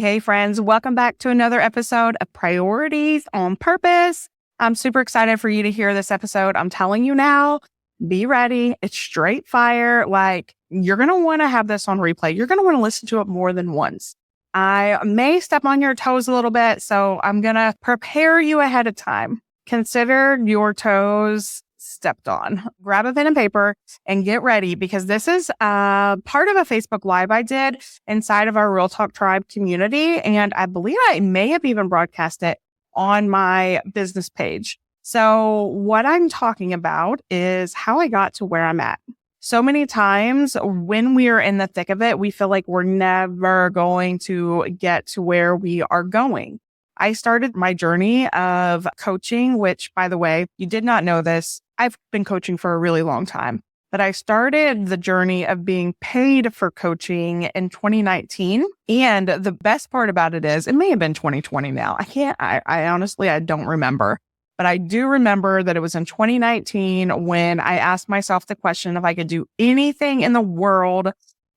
Hey, friends. Welcome back to another episode of Priorities on Purpose. I'm super excited for you to hear this episode. I'm telling you now, be ready. It's straight fire. Like, you're going to want to have this on replay. You're going to want to listen to it more than once. I may step on your toes a little bit, so I'm going to prepare you ahead of time. Consider your toes stepped on. Grab a pen and paper and get ready, because this is part of a Facebook Live I did inside of our Real Talk Tribe community. And I believe I may have even broadcast it on my business page. So what I'm talking about is how I got to where I'm at. So many times when we are in the thick of it, we feel like we're never going to get to where we are going. I started my journey of coaching, which, by the way, you did not know this. I've been coaching for a really long time, but I started the journey of being paid for coaching in 2019. And the best part about it is it may have been 2020 now. I honestly, I don't remember, but I do remember that it was in 2019 when I asked myself the question, if I could do anything in the world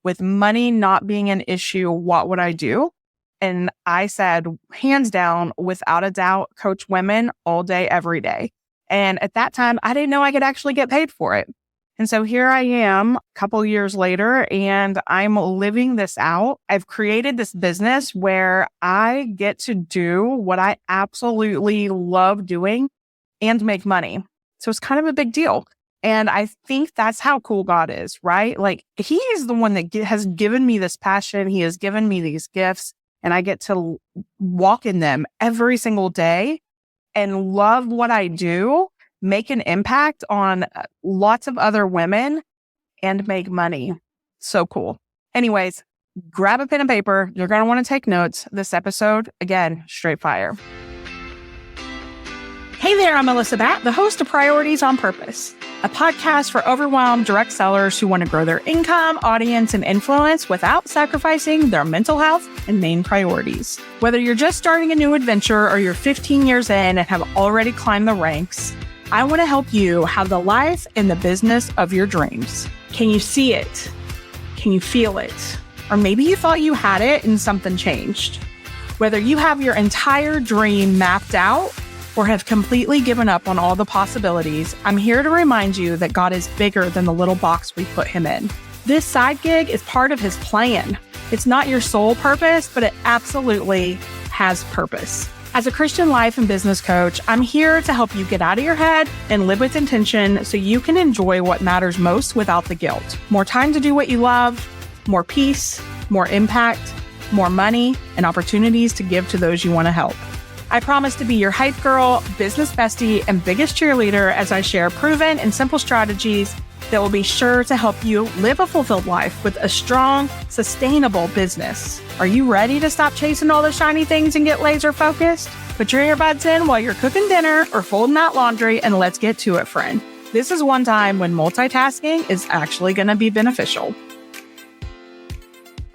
with money not being an issue, what would I do? And I said, hands down, without a doubt, coach women all day, every day. And at that time, I didn't know I could actually get paid for it. And so here I am a couple years later, and I'm living this out. I've created this business where I get to do what I absolutely love doing and make money. So it's kind of a big deal. And I think that's how cool God is, right? Like, He is the one that has given me this passion. He has given me these gifts. And I get to walk in them every single day and love what I do, make an impact on lots of other women, and make money. So cool. Anyways, grab a pen and paper. You're going to want to take notes. This episode, again, straight fire. Hey there, I'm Melissa Batt, the host of Priorities on Purpose, a podcast for overwhelmed direct sellers who want to grow their income, audience, and influence without sacrificing their mental health and main priorities. Whether you're just starting a new adventure or you're 15 years in and have already climbed the ranks, I want to help you have the life and the business of your dreams. Can you see it? Can you feel it? Or maybe you thought you had it and something changed. Whether you have your entire dream mapped out or have completely given up on all the possibilities, I'm here to remind you that God is bigger than the little box we put Him in. This side gig is part of His plan. It's not your sole purpose, but it absolutely has purpose. As a Christian life and business coach, I'm here to help you get out of your head and live with intention so you can enjoy what matters most without the guilt. More time to do what you love, more peace, more impact, more money, and opportunities to give to those you want to help. I promise to be your hype girl, business bestie, and biggest cheerleader as I share proven and simple strategies that will be sure to help you live a fulfilled life with a strong, sustainable business. Are you ready to stop chasing all the shiny things and get laser focused? Put your earbuds in while you're cooking dinner or folding out laundry, and let's get to it, friend. This is one time when multitasking is actually going to be beneficial.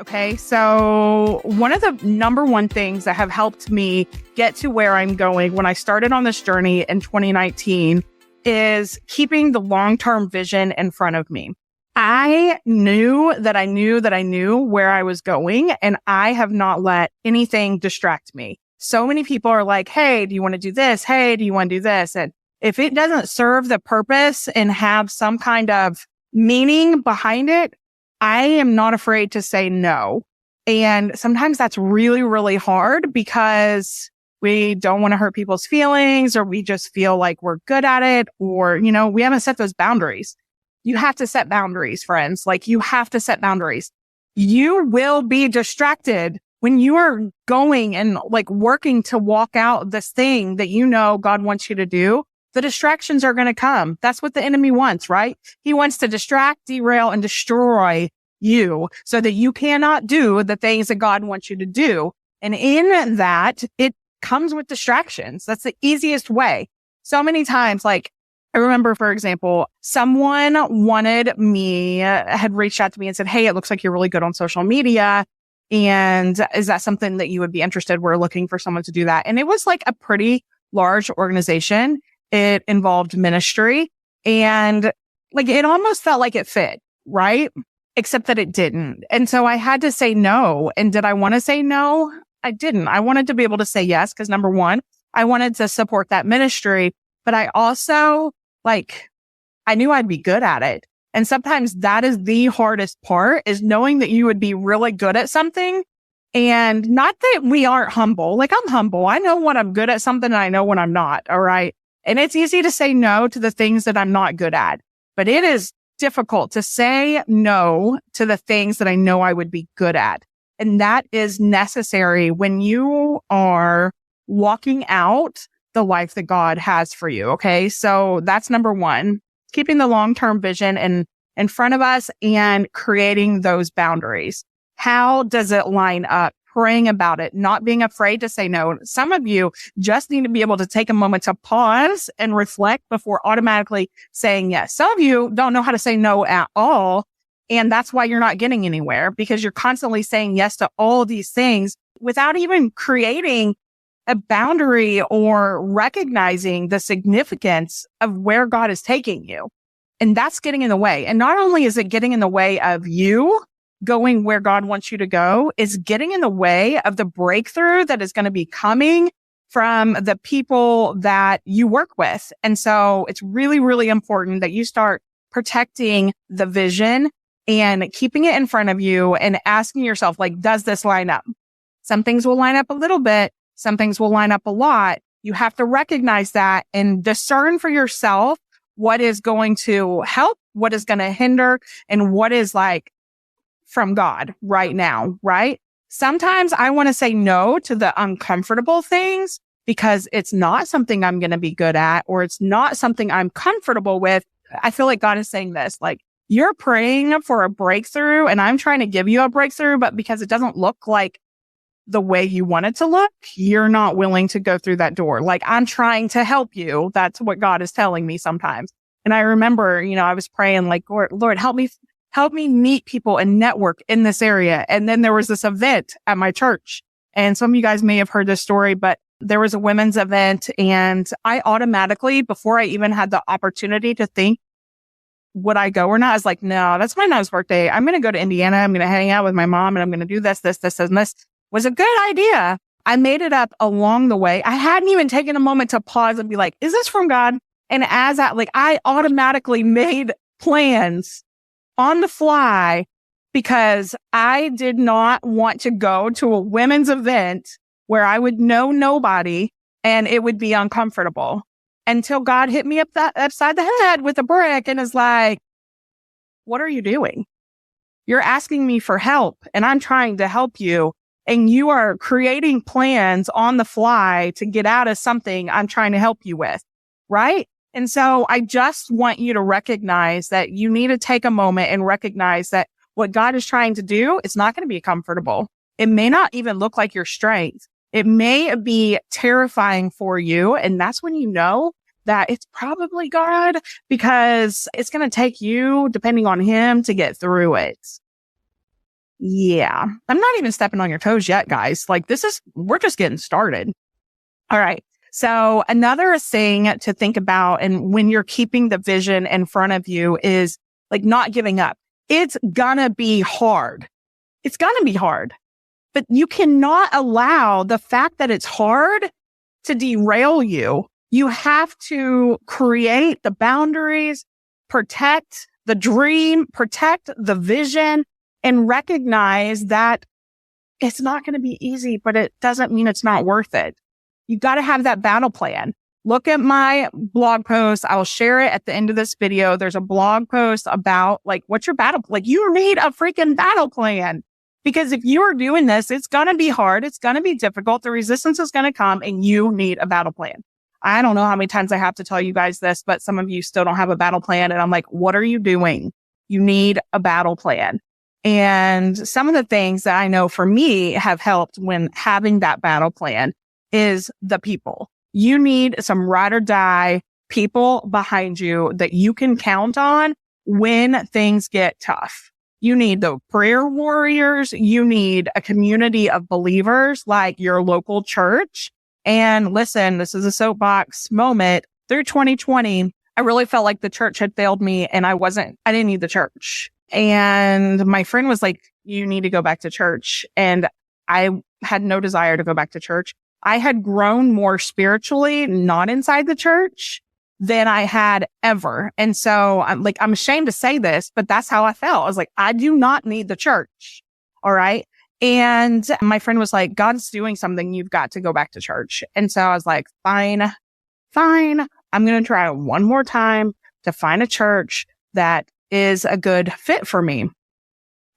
Okay, so one of the number one things that have helped me get to where I'm going when I started on this journey in 2019 is keeping the long-term vision in front of me. I knew that I knew where I was going, and I have not let anything distract me. So many people are like, hey, do you want to do this? Hey, do you want to do this? And if it doesn't serve the purpose and have some kind of meaning behind it, I am not afraid to say no. And sometimes that's really, really hard because we don't want to hurt people's feelings, or we just feel like we're good at it, or, we haven't set those boundaries. You have to set boundaries, friends. Like, you have to set boundaries. You will be distracted when you are going and working to walk out this thing that God wants you to do. The distractions are going to come. That's what the enemy wants, right? He wants to distract, derail, and destroy you so that you cannot do the things that God wants you to do. And in that, it comes with distractions. That's the easiest way. So many times, I remember, for example, someone had reached out to me and said, hey, it looks like you're really good on social media. And is that something that you would be interested? We're looking for someone to do that. And it was a pretty large organization. It involved ministry, and it almost felt like it fit, right? Except that it didn't. And so I had to say no. And did I want to say no? I didn't. I wanted to be able to say yes because number one, I wanted to support that ministry, but I also I knew I'd be good at it. And sometimes that is the hardest part, is knowing that you would be really good at something. And not that we aren't humble. Like, I'm humble. I know when I'm good at something and I know when I'm not. All right. And it's easy to say no to the things that I'm not good at, but it is difficult to say no to the things that I know I would be good at. And that is necessary when you are walking out the life that God has for you. Okay. So that's number one, keeping the long-term vision in front of us and creating those boundaries. How does it line up? Praying about it, not being afraid to say no. Some of you just need to be able to take a moment to pause and reflect before automatically saying yes. Some of you don't know how to say no at all. And that's why you're not getting anywhere, because you're constantly saying yes to all these things without even creating a boundary or recognizing the significance of where God is taking you. And that's getting in the way. And not only is it getting in the way of you going where God wants you to go, is getting in the way of the breakthrough that is going to be coming from the people that you work with. And so it's really, really important that you start protecting the vision and keeping it in front of you and asking yourself, does this line up? Some things will line up a little bit. Some things will line up a lot. You have to recognize that and discern for yourself what is going to help, what is going to hinder, and what is from God right now, right? Sometimes I want to say no to the uncomfortable things because it's not something I'm going to be good at, or it's not something I'm comfortable with. I feel like God is saying this, you're praying for a breakthrough and I'm trying to give you a breakthrough, but because it doesn't look like the way you want it to look, you're not willing to go through that door. I'm trying to help you. That's what God is telling me sometimes. And I remember, I was praying Lord, help me meet people and network in this area. And then there was this event at my church. And some of you guys may have heard this story, but there was a women's event. And I automatically, before I even had the opportunity to think, would I go or not? I was like, no, that's my mom's birthday. I'm going to go to Indiana. I'm going to hang out with my mom and I'm going to do this, and this. Was a good idea. I made it up along the way. I hadn't even taken a moment to pause and be like, is this from God? And as I automatically made plans on the fly because I did not want to go to a women's event where I would know nobody and it would be uncomfortable, until God hit me upside the head with a brick and is like, what are you doing? You're asking me for help and I'm trying to help you. And you are creating plans on the fly to get out of something I'm trying to help you with, right? And so I just want you to recognize that you need to take a moment and recognize that what God is trying to do is not going to be comfortable. It may not even look like your strength. It may be terrifying for you. And that's when you know that it's probably God, because it's going to take you, depending on Him, to get through it. Yeah. I'm not even stepping on your toes yet, guys. We're just getting started. All right. So another thing to think about, and when you're keeping the vision in front of you, is not giving up. It's gonna be hard. It's gonna be hard, but you cannot allow the fact that it's hard to derail you. You have to create the boundaries, protect the dream, protect the vision, and recognize that it's not going to be easy, but it doesn't mean it's not worth it. You got to have that battle plan. Look at my blog post. I'll share it at the end of this video. There's a blog post about what's your battle? You need a freaking battle plan, because if you are doing this, it's going to be hard. It's going to be difficult. The resistance is going to come and you need a battle plan. I don't know how many times I have to tell you guys this, but some of you still don't have a battle plan. And I'm like, what are you doing? You need a battle plan. And some of the things that I know for me have helped when having that battle plan is the people. You need some ride or die people behind you that you can count on when things get tough. You need the prayer warriors. You need a community of believers like your local church. And listen, this is a soapbox moment. Through 2020, I really felt like the church had failed me and I didn't need the church. And my friend was like, you need to go back to church. And I had no desire to go back to church. I had grown more spiritually, not inside the church, than I had ever. And so I'm ashamed to say this, but that's how I felt. I was like, I do not need the church. All right. And my friend was like, God's doing something. You've got to go back to church. And so I was like, fine. I'm going to try one more time to find a church that is a good fit for me.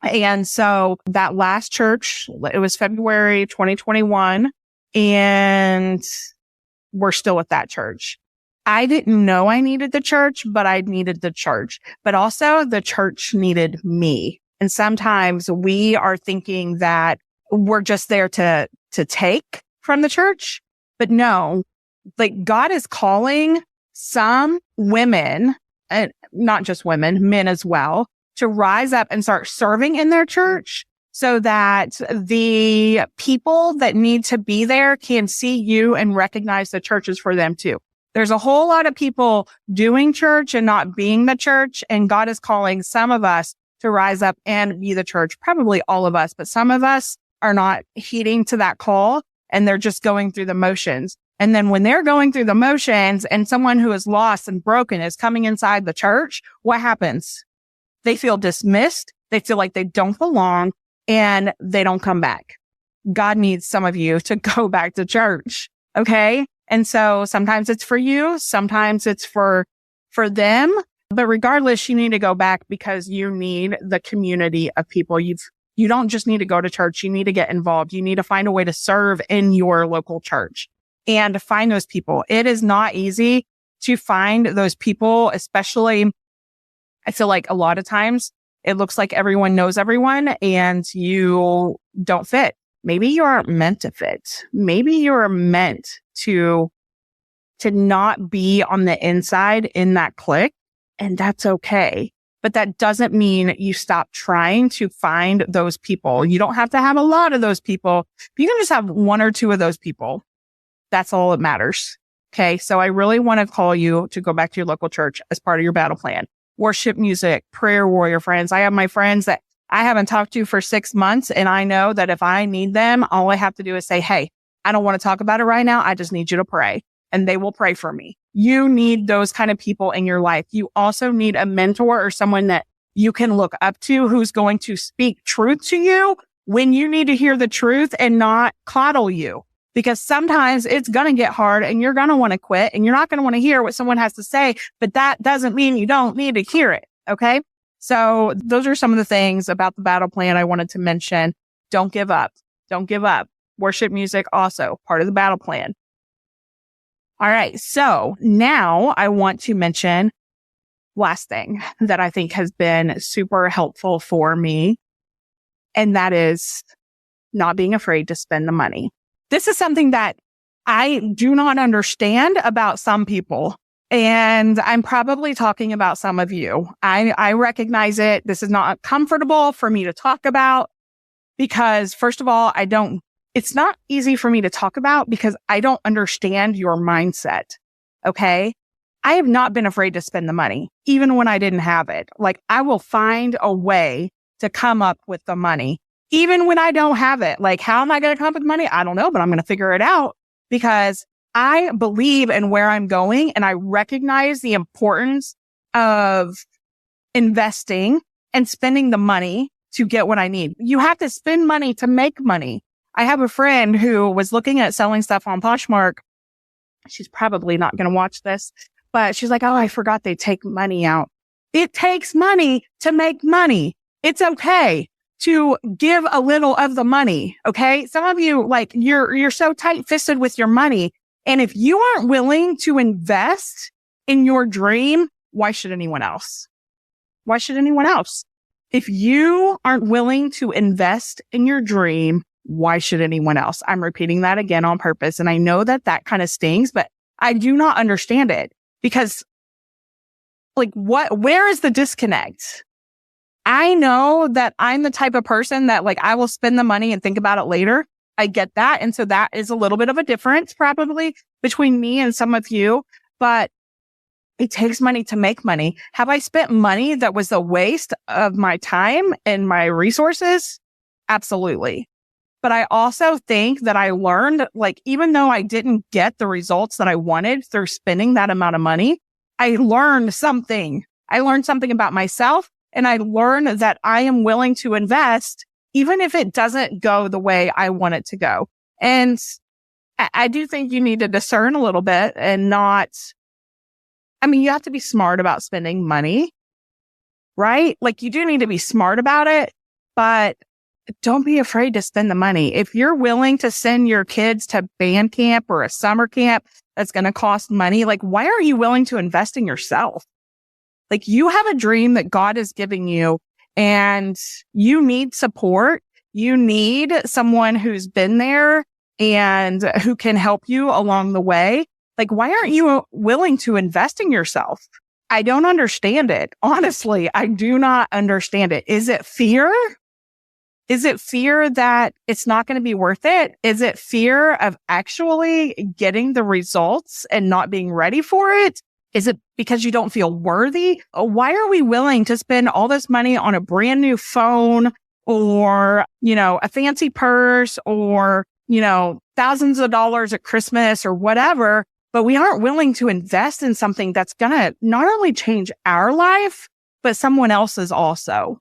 And so that last church, it was February 2021, and we're still at that church. I didn't know I needed the church, but I needed the church. But also the church needed me. And sometimes we are thinking that we're just there to take from the church. But no, like God is calling some women, and not just women, men as well, to rise up and start serving in their church so that the people that need to be there can see you and recognize the church is for them too. There's a whole lot of people doing church and not being the church. And God is calling some of us to rise up and be the church, probably all of us, but some of us are not heeding to that call and they're just going through the motions. And then when they're going through the motions and someone who is lost and broken is coming inside the church, what happens? They feel dismissed. They feel like they don't belong and they don't come back. God needs some of you to go back to church. Okay. And so sometimes it's for you. Sometimes it's for them. But regardless, you need to go back because you need the community of people. You don't just need to go to church. You need to get involved. You need to find a way to serve in your local church and find those people. It is not easy to find those people, especially I feel like a lot of times it looks like everyone knows everyone and you don't fit. Maybe you aren't meant to fit. Maybe you're meant to not be on the inside in that clique, and that's okay. But that doesn't mean you stop trying to find those people. You don't have to have a lot of those people. You can just have one or two of those people. That's all that matters. Okay. So I really want to call you to go back to your local church as part of your battle plan. Worship music, prayer warrior friends. I have my friends that I haven't talked to for 6 months. And I know that if I need them, all I have to do is say, hey, I don't want to talk about it right now. I just need you to pray. And they will pray for me. You need those kind of people in your life. You also need a mentor or someone that you can look up to who's going to speak truth to you when you need to hear the truth and not coddle you. Because sometimes it's going to get hard and you're going to want to quit and you're not going to want to hear what someone has to say, but that doesn't mean you don't need to hear it. Okay. So those are some of the things about the battle plan I wanted to mention. Don't give up. Don't give up. Worship music also part of the battle plan. All right. So now I want to mention last thing that I think has been super helpful for me. And that is not being afraid to spend the money. This is something that I do not understand about some people. And I'm probably talking about some of you. I recognize it. This is not comfortable for me to talk about because first of all, it's not easy for me to talk about because I don't understand your mindset. Okay. I have not been afraid to spend the money, even when I didn't have it. Like I will find a way to come up with the money, even when I don't have it. Like, how am I going to come up with money? I don't know, but I'm going to figure it out because I believe in where I'm going and I recognize the importance of investing and spending the money to get what I need. You have to spend money to make money. I have a friend who was looking at selling stuff on Poshmark. She's probably not going to watch this, but she's like, oh, I forgot they take money out. It takes money to make money. It's okay to give a little of the money. Okay. Some of you, like, you're so tight fisted with your money. And if you aren't willing to invest in your dream, why should anyone else? Why should anyone else? If you aren't willing to invest in your dream, why should anyone else? I'm repeating that again on purpose. And I know that kind of stings, but I do not understand it because like where is the disconnect? I know that I'm the type of person that like, I will spend the money and think about it later. I get that. And so that is a little bit of a difference probably between me and some of you, but it takes money to make money. Have I spent money that was a waste of my time and my resources? Absolutely. But I also think that I learned, like, even though I didn't get the results that I wanted through spending that amount of money, I learned something. I learned something about myself, and I learned that I am willing to invest even if it doesn't go the way I want it to go. And I do think you need to discern a little bit and not, I mean, you have to be smart about spending money, right? Like, you do need to be smart about it, but don't be afraid to spend the money. If you're willing to send your kids to band camp or a summer camp that's going to cost money, like, why are you willing to invest in yourself? Like, you have a dream that God is giving you, and you need support. You need someone who's been there and who can help you along the way. Like, why aren't you willing to invest in yourself? I don't understand it. Honestly, I do not understand it. Is it fear? Is it fear that it's not going to be worth it? Is it fear of actually getting the results and not being ready for it? Is it because you don't feel worthy? Why are we willing to spend all this money on a brand new phone or, a fancy purse or, thousands of dollars at Christmas or whatever, but we aren't willing to invest in something that's going to not only change our life, but someone else's also?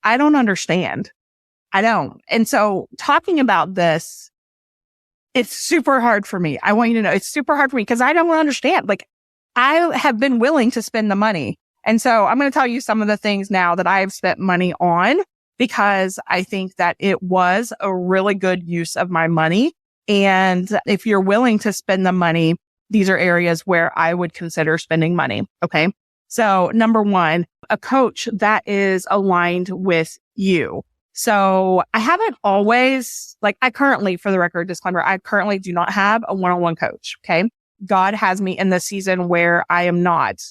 I don't understand. I don't. And so talking about this, it's super hard for me. I want you to know it's super hard for me because I don't understand. Like, I have been willing to spend the money. And so I'm going to tell you some of the things now that I've spent money on because I think that it was a really good use of my money. And if you're willing to spend the money, these are areas where I would consider spending money. Okay. So number one, a coach that is aligned with you. So I haven't always, I currently, for the record, disclaimer, I currently do not have a one-on-one coach. Okay. God has me in the season where I am not.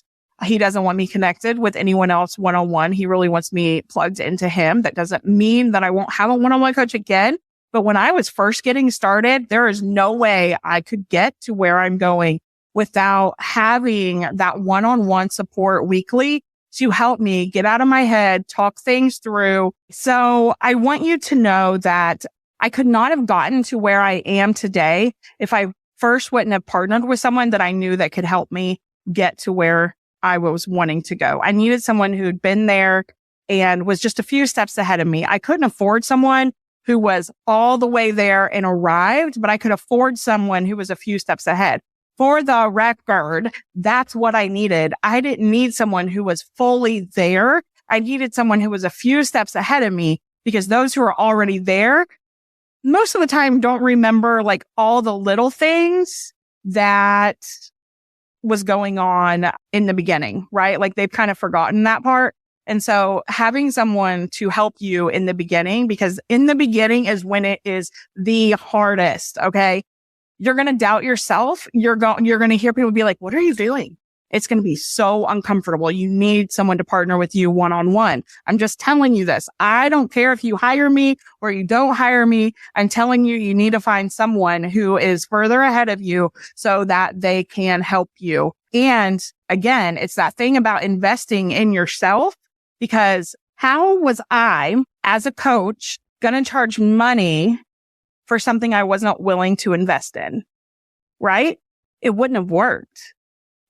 He doesn't want me connected with anyone else one-on-one. He really wants me plugged into him. That doesn't mean that I won't have a one-on-one coach again. But when I was first getting started, there is no way I could get to where I'm going without having that one-on-one support weekly to help me get out of my head, talk things through. So I want you to know that I could not have gotten to where I am today if I first wouldn't have partnered with someone that I knew that could help me get to where I was wanting to go. I needed someone who'd been there and was just a few steps ahead of me. I couldn't afford someone who was all the way there and arrived, but I could afford someone who was a few steps ahead. For the record, that's what I needed. I didn't need someone who was fully there. I needed someone who was a few steps ahead of me because those who are already there most of the time don't remember all the little things that was going on in the beginning, right? They've kind of forgotten that part. And so having someone to help you in the beginning, because in the beginning is when it is the hardest. Okay. You're going to doubt yourself. You're going to hear people be like, what are you doing? It's going to be so uncomfortable. You need someone to partner with you one-on-one. I'm just telling you this. I don't care if you hire me or you don't hire me. I'm telling you, you need to find someone who is further ahead of you so that they can help you. And again, it's that thing about investing in yourself, because how was I, as a coach, going to charge money for something I wasn't willing to invest in? Right? It wouldn't have worked.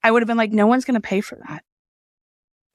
I would have been like, no one's going to pay for that.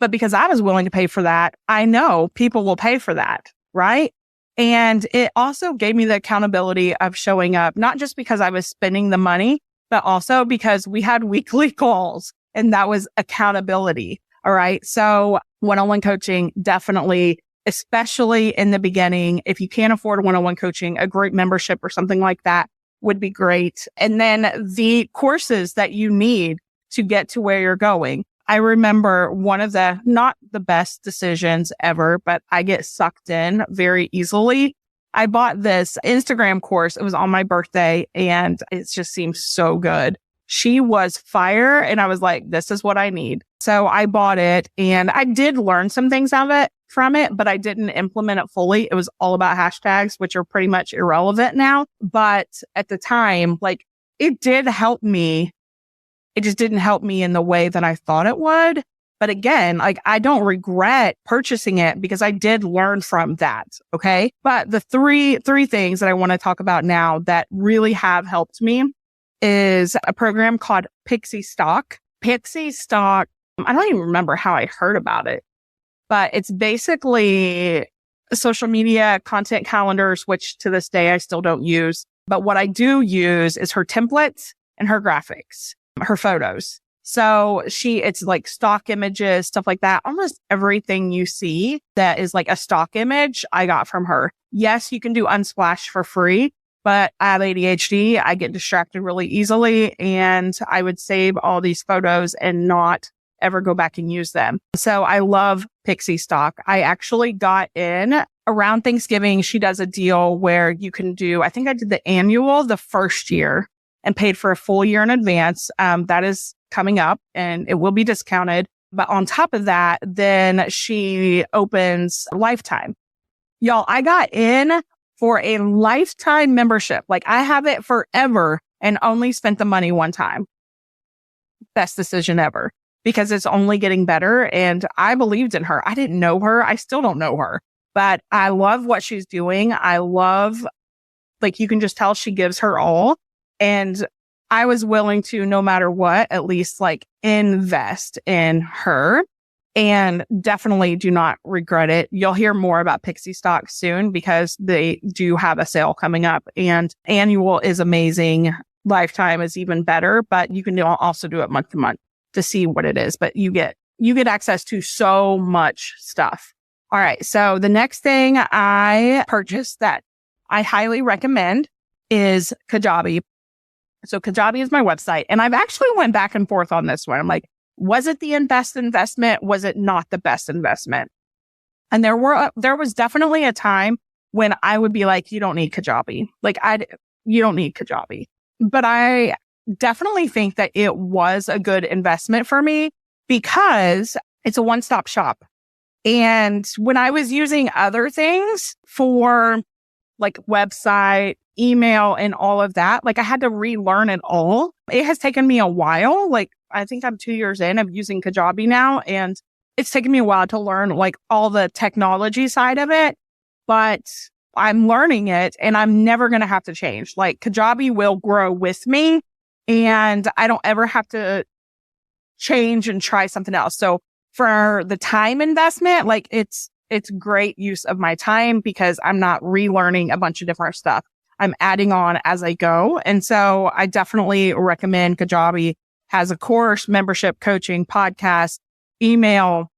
But because I was willing to pay for that, I know people will pay for that, right? And it also gave me the accountability of showing up, not just because I was spending the money, but also because we had weekly calls, and that was accountability. All right. So one-on-one coaching, definitely, especially in the beginning. If you can't afford one-on-one coaching, a group membership or something like that would be great. And then the courses that you need to get to where you're going. I remember one of the, not the best decisions ever, but I get sucked in very easily. I bought this Instagram course. It was on my birthday and it just seemed so good. She was fire. And I was like, this is what I need. So I bought it and I did learn some things from it, but I didn't implement it fully. It was all about hashtags, which are pretty much irrelevant now. But at the time, it did help me. It just didn't help me in the way that I thought it would. But again, like I don't regret purchasing it because I did learn from that. Okay. But the three things that I want to talk about now that really have helped me is a program called Pixie Stock. Pixie Stock, I don't even remember how I heard about it, but it's basically social media content calendars, which to this day I still don't use. But what I do use is her templates and her graphics, her photos. So it's like stock images, stuff like that. Almost everything you see that is like a stock image, I got from her. Yes, you can do Unsplash for free, but I have ADHD. I get distracted really easily, and I would save all these photos and not ever go back and use them. So I love Pixie Stock. I actually got in around Thanksgiving. She does a deal where you can do, I think I did the annual the first year and paid for a full year in advance. That is coming up and it will be discounted. But on top of that, then she opens lifetime. Y'all, I got in for a lifetime membership. Like I have it forever and only spent the money one time. Best decision ever because it's only getting better. And I believed in her. I didn't know her. I still don't know her, but I love what she's doing. I love, like, you can just tell she gives her all. And I was willing to, no matter what, at least like invest in her and definitely do not regret it. You'll hear more about Pixie Stock soon because they do have a sale coming up and annual is amazing. Lifetime is even better, but you can also do it month to month to see what it is. But you get access to so much stuff. All right. So the next thing I purchased that I highly recommend is Kajabi. So Kajabi is my website. And I've actually went back and forth on this one. I'm like, was it the best investment? Was it not the best investment? And there was definitely a time when I would be like, you don't need Kajabi. You don't need Kajabi. But I definitely think that it was a good investment for me because it's a one-stop shop. And when I was using other things for like website, email, and all of that, like I had to relearn it all. It has taken me a while. Like I think I'm 2 years in of using Kajabi now, and it's taken me a while to learn like all the technology side of it, but I'm learning it and I'm never going to have to change. Like Kajabi will grow with me and I don't ever have to change and try something else. So for the time investment, like it's great use of my time because I'm not relearning a bunch of different stuff. I'm adding on as I go. And so I definitely recommend Kajabi. Has a course, membership, coaching, podcast, email,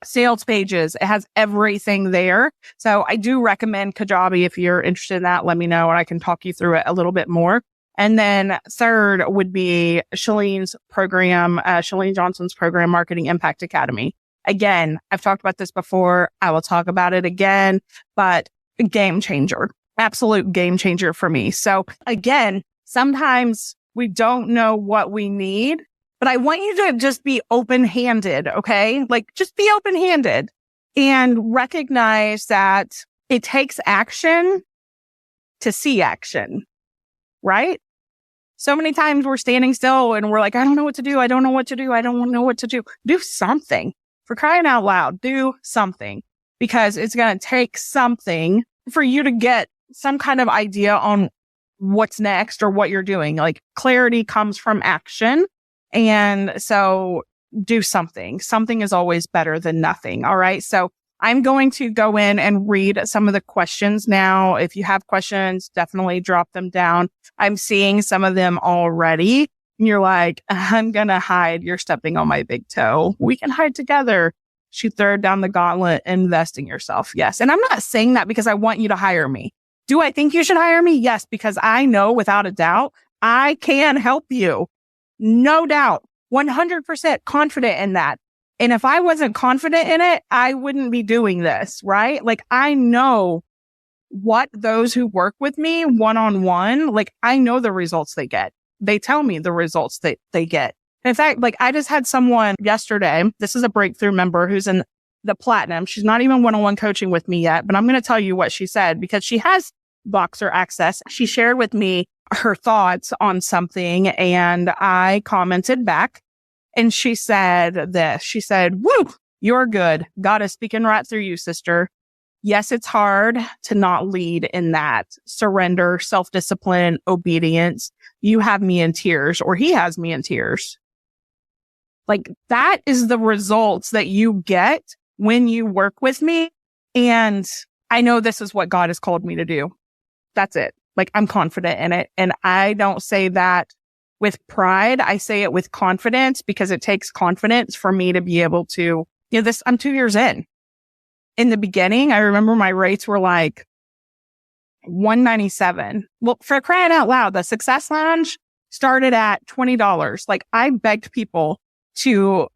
sales pages. It has everything there. So I do recommend Kajabi. If you're interested in that, let me know and I can talk you through it a little bit more. And then third would be Shalene's program, Shalene Johnson's program, Marketing Impact Academy. Again, I've talked about this before. I will talk about it again, but game changer, absolute game changer for me. So again, sometimes we don't know what we need, but I want you to just be open-handed, okay? Like just be open-handed and recognize that it takes action to see action, right? So many times we're standing still and we're like, I don't know what to do. I don't know what to do. I don't know what to do. Do something. For crying out loud, do something because it's going to take something for you to get some kind of idea on what's next or what you're doing. Like clarity comes from action. And so do something. Something is always better than nothing. All right. So I'm going to go in and read some of the questions now. If you have questions, definitely drop them down. I'm seeing some of them already. And you're like, I'm going to hide. You're stepping on my big toe. We can hide together. She threw down the gauntlet, invest in yourself. Yes. And I'm not saying that because I want you to hire me. Do I think you should hire me? Yes, because I know without a doubt, I can help you. No doubt. 100% confident in that. And if I wasn't confident in it, I wouldn't be doing this, right? Like I know what those who work with me one-on-one, like I know the results they get. They tell me the results that they get. In fact, like I just had someone yesterday, this is a breakthrough member who's in the platinum. She's not even one-on-one coaching with me yet, but I'm going to tell you what she said because she has Boxer access. She shared with me her thoughts on something and I commented back And she said this. She said, "Woo, you're good. God is speaking right through you, sister. Yes, it's hard to not lead in that surrender, self-discipline, obedience. You have me in tears, or he has me in tears." Like, that is the results that you get when you work with me. And I know this is what God has called me to do. That's it. Like, I'm confident in it. And I don't say that with pride. I say it with confidence, because it takes confidence for me to be able to, I'm 2 years in. In the beginning, I remember my rates were like $197. Well, for crying out loud, the Success Lounge started at $20. Like, I begged people to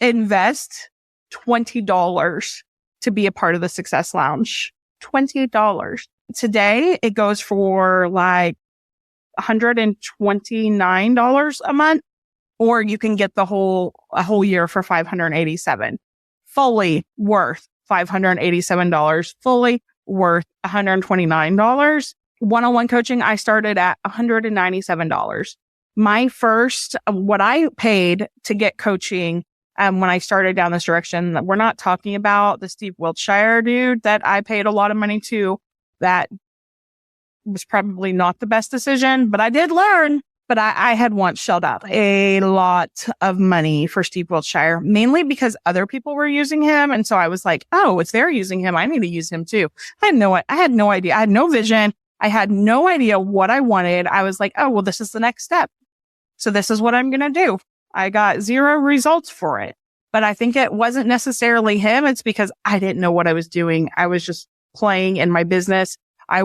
invest $20 to be a part of the Success Lounge. $20. Today, it goes for like $129 a month, or you can get a whole year for $587. Fully worth $587, fully worth $129. One-on-one coaching, I started at $197. My first, what I paid to get coaching, when I started down this direction, we're not talking about the Steve Wiltshire dude that I paid a lot of money to. That was probably not the best decision, but I did learn. But I had once shelled out a lot of money for Steve Wiltshire, mainly because other people were using him. And so I was like, oh, if they're using him, I need to use him too. I had no idea. I had no vision. I had no idea what I wanted. I was like, oh, well, this is the next step. So this is what I'm going to do. I got 0 results for it. But I think it wasn't necessarily him. It's because I didn't know what I was doing. I was just playing in my business. I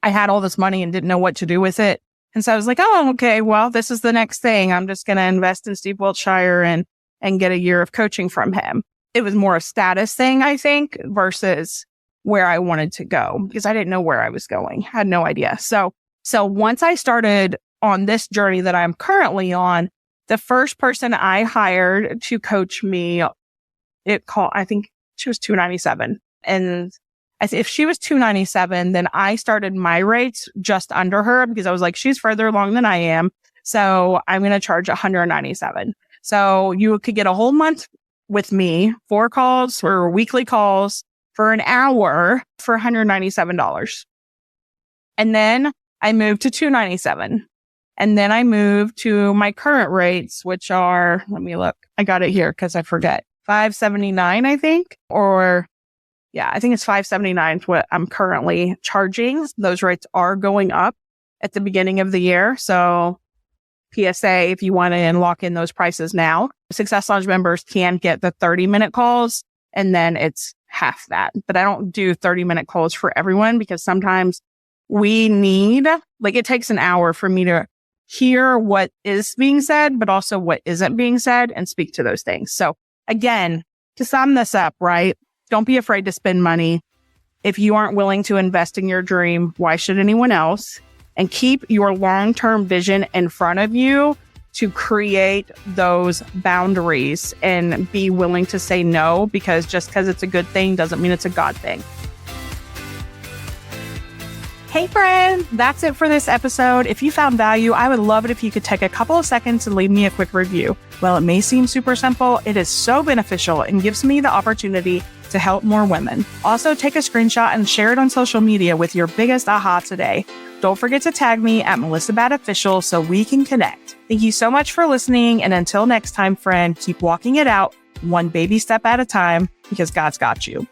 had all this money and didn't know what to do with it. And so I was like, oh, okay, well, this is the next thing. I'm just going to invest in Steve Wiltshire and get a year of coaching from him. It was more a status thing, I think, versus where I wanted to go, because I didn't know where I was going. I had no idea. So once I started on this journey that I'm currently on, the first person I hired to coach me, I think she was $297. And if she was $297, then I started my rates just under her, because I was like, she's further along than I am. So I'm going to charge $197. So you could get a whole month with me, 4 calls or weekly calls for an hour for $197. And then I moved to $297. And then I moved to my current rates, which are, let me look. I got it here because I forget. $579, I think, I think it's $579 is what I'm currently charging. Those rates are going up at the beginning of the year. So PSA, if you want to lock in those prices now, Success Lounge members can get the 30-minute calls, and then it's half that. But I don't do 30-minute calls for everyone, because sometimes it takes an hour for me to hear what is being said, but also what isn't being said, and speak to those things. So again, to sum this up, right? Don't be afraid to spend money. If you aren't willing to invest in your dream, why should anyone else? And keep your long-term vision in front of you to create those boundaries, and be willing to say no, because just because it's a good thing doesn't mean it's a God thing. Hey friend, that's it for this episode. If you found value, I would love it if you could take a couple of seconds and leave me a quick review. While it may seem super simple, it is so beneficial and gives me the opportunity to help more women. Also, take a screenshot and share it on social media with your biggest aha today. Don't forget to tag me at MelissaBadOfficial so we can connect. Thank you so much for listening. And until next time, friend, keep walking it out one baby step at a time, because God's got you.